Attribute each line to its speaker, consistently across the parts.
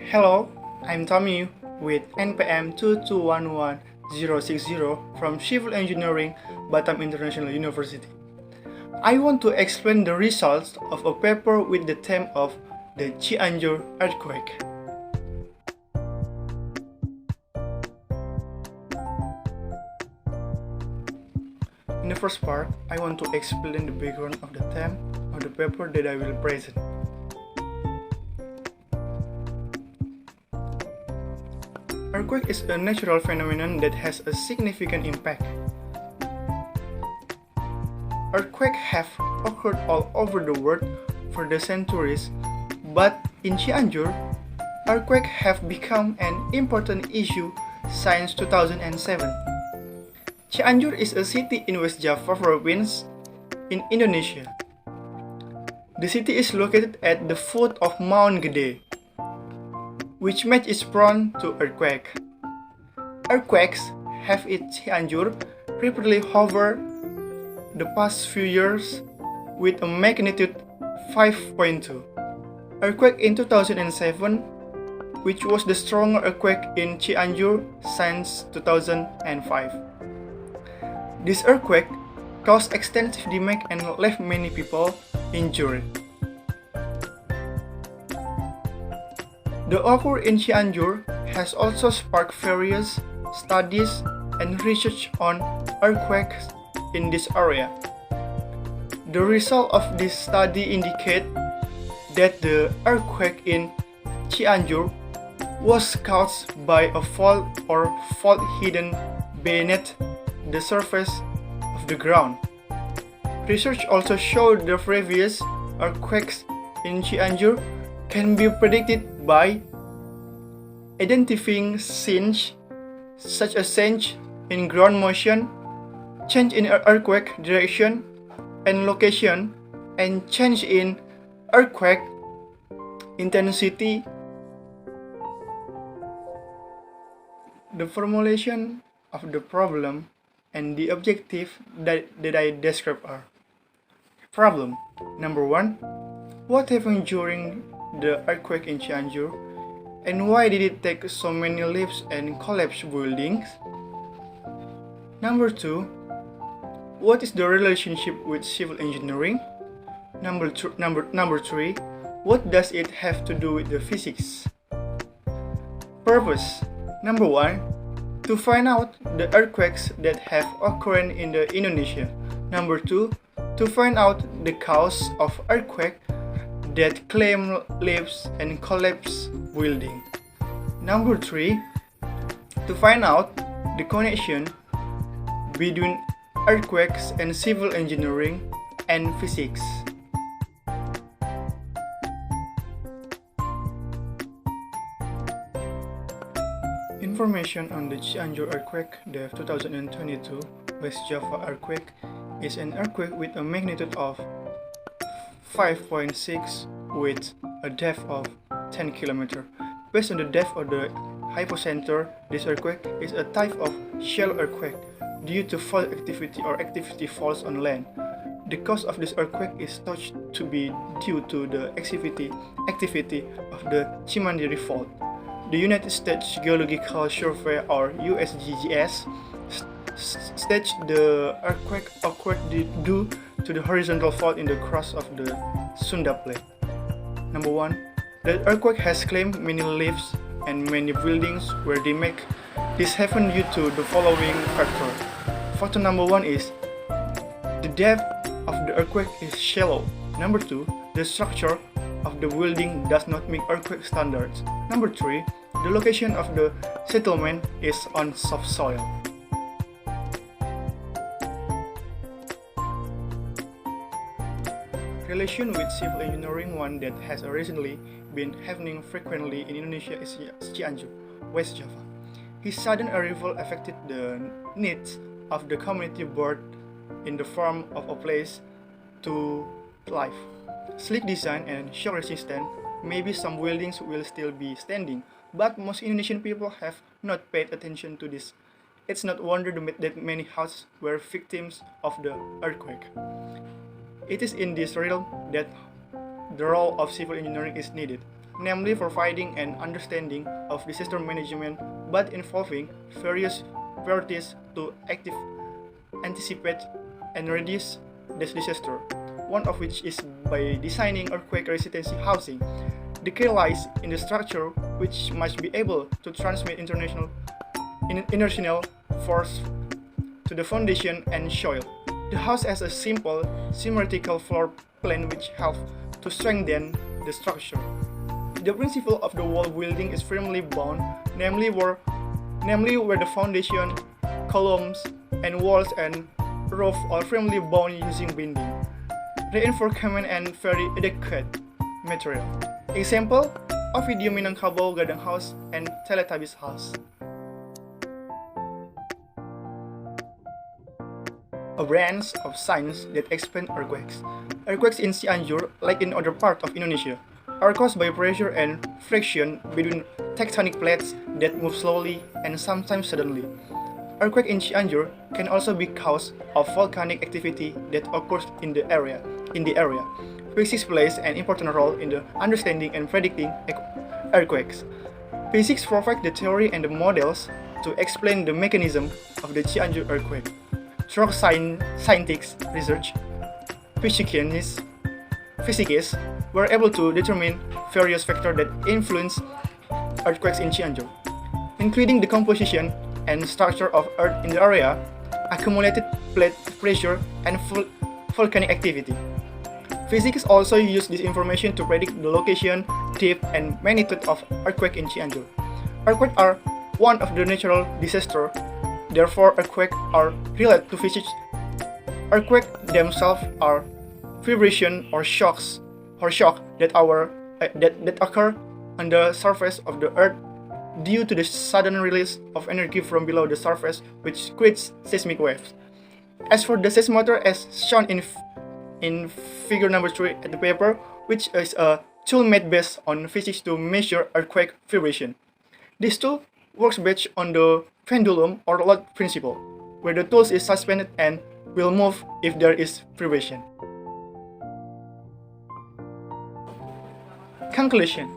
Speaker 1: Hello, I'm Tommy with NPM 2211060 from Civil Engineering, Batam International University. I want to explain the results of a paper with the theme of the Cianjur earthquake. In the first part, I want to explain the background of the theme of the paper that I will present. Earthquake is a natural phenomenon that has a significant impact. Earthquakes have occurred all over the world for the centuries, but in Cianjur, earthquakes have become an important issue since 2007. Cianjur is a city in West Java province in Indonesia. The city is located at the foot of Mount Gede, which makes it prone to earthquake. Earthquakes have in Cianjur repeatedly over the past few years with a magnitude 5.2. Earthquake in 2007, which was the strongest earthquake in Cianjur since 2005. This earthquake caused extensive damage and left many people injured. The occur in Cianjur has also sparked various studies and research on earthquakes in this area. The result of this study indicate that the earthquake in Cianjur was caused by a fault or fault hidden beneath the surface of the ground. Research also showed the previous earthquakes in Cianjur can be predicted by identifying signs such as change in ground motion, change in earthquake direction and location, and change in earthquake intensity. The formulation of the problem and the objective that I described are: problem number 1, what happened during the earthquake in Cianjur, and why did it take so many lives and collapse buildings? Number 2, what is the relationship with civil engineering? Number 3, what does it have to do with the physics? Purpose number 1, to find out the earthquakes that have occurred in the Indonesia. Number 2, to find out the cause of earthquake that claim lives and collapse building. Number 3, to find out the connection between earthquakes and civil engineering and physics. Information on the Cianjur earthquake, the 2022 West Java earthquake, is an earthquake with a magnitude of 5.6 with a depth of 10 km. Based on the depth of the hypocenter, this earthquake is a type of shallow earthquake due to fault activity or activity falls on land. The cause of this earthquake is thought to be due to the activity of the Cimandiri fault. The United States Geological Survey or USGS states the earthquake occurred due to the horizontal fault in the crust of the Sunda Plate. Number 1, the earthquake has claimed many lives and many buildings were damaged. This happened due to the following factor. Factor number 1 is the depth of the earthquake is shallow. Number 2, the structure of the building does not meet earthquake standards. Number 3, the location of the settlement is on soft soil. Relation with civil engineering, one that has recently been happening frequently in Indonesia is Cianjur, West Java. His sudden arrival affected the needs of the community board in the form of a place to live. Sleek design and shock resistant, maybe some buildings will still be standing, but most Indonesian people have not paid attention to this. It's not wonder that many houses were victims of the earthquake. It is in this realm that the role of civil engineering is needed. namely providing an understanding of disaster management but involving various priorities to anticipate and reduce this disaster, one of which is by designing earthquake resistant housing. The key lies in the structure, which must be able to transmit inertial force to the foundation and soil. The house has a simple, symmetrical floor plan which helps to strengthen the structure. The principle of the wall building is firmly bound, namely where the foundation, columns, and walls and roof are firmly bound using binding, reinforcement, and very adequate material. Example: Ovidio Minangkabau Gadang House and Teletubbies House. A branch of science that explains earthquakes. Earthquakes in Cianjur, like in other parts of Indonesia, are caused by pressure and friction between tectonic plates that move slowly and sometimes suddenly. Earthquake in Cianjur can also be caused of volcanic activity that occurs in the area. Physics plays an important role in the understanding and predicting earthquakes. Physics provides the theory and the models to explain the mechanism of the Cianjur earthquake. Through scientific research, physicists were able to determine various factors that influence earthquakes in Cianjur, including the composition and structure of earth in the area, accumulated plate pressure, and volcanic activity. Physicists also use this information to predict the location, depth, and magnitude of earthquake in Cianjur. Earthquakes are one of the natural disasters. Therefore, earthquakes are related to physics. Earthquakes themselves are vibration or shock that occur on the surface of the earth due to the sudden release of energy from below the surface, which creates seismic waves. As for the seismometer, as shown in figure number 3 at the paper, which is a tool made based on physics to measure earthquake vibration. This tool works based on the pendulum or load principle, where the tool is suspended and will move if there is vibration. Conclusion: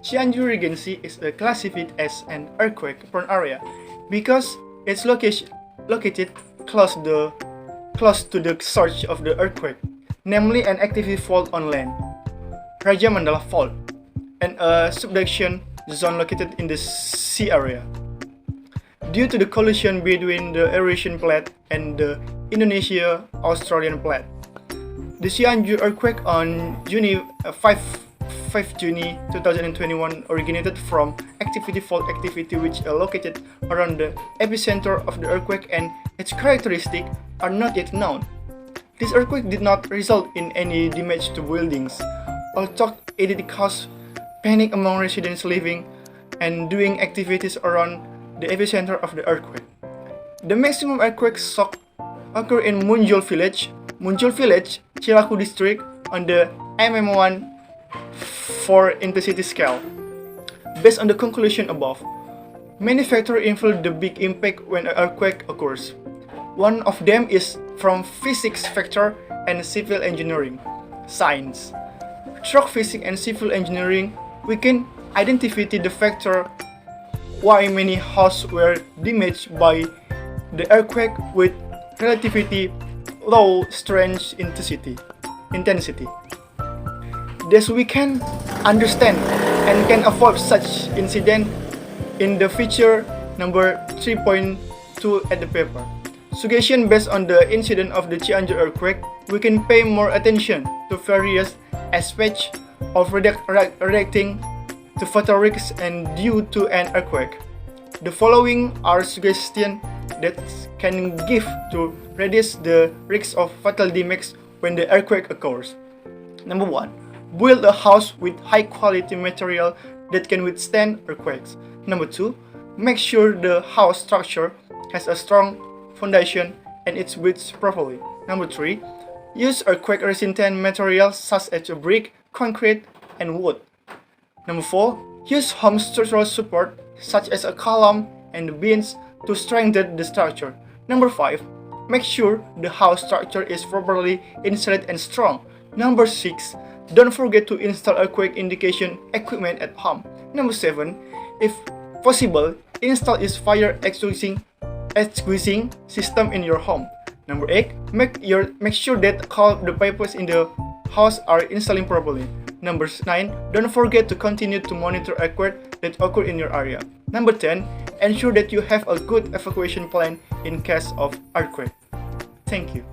Speaker 1: Cianjur Regency is classified as an earthquake-prone area because it's located close to the source of the earthquake, namely an active fault on land, Raja Mandala Fault, and a subduction zone located in the sea area. Due to the collision between the Eurasian plate and the Indonesia-Australian plate, the Cianjur earthquake on 5 June 2021 originated from fault activity which is located around the epicenter of the earthquake, and its characteristics are not yet known. This earthquake did not result in any damage to buildings, although it did cause panic among residents living and doing activities around the epicenter of the earthquake. The maximum earthquake shock occurred in Munjul Village, Cilaku District on the MM1 4 intensity scale. Based on the conclusion above, many factors influence the big impact when an earthquake occurs. One of them is from physics factor and civil engineering science. Through physics and civil engineering, we can identify the factor why many houses were damaged by the earthquake with relatively low strength intensity. Thus, we can understand and can avoid such incident in the figure number 3.2 at the paper. Suggestion: based on the incident of the Cianjur earthquake, we can pay more attention to various aspects of reacting to fatal risks and due to an earthquake. The following are suggestions that can give to reduce the risk of fatal damage when the earthquake occurs. Number 1. Build a house with high quality material that can withstand earthquakes. Number 2. Make sure the house structure has a strong foundation and it's built properly. Number 3. Use earthquake resistant materials such as brick, concrete, and wood. Number 4. Use home structural support such as a column and beams to strengthen the structure. Number 5. Make sure the house structure is properly insulated and strong. Number 6. Don't forget to install earthquake indication equipment at home. Number 7. If possible, install is fire extinguishing system in your home. Number 8. Make sure that all the pipes in the house are installing properly. Number 9. Don't forget to continue to monitor earthquake that occur in your area. Number 10. Ensure that you have a good evacuation plan in case of earthquake. Thank you.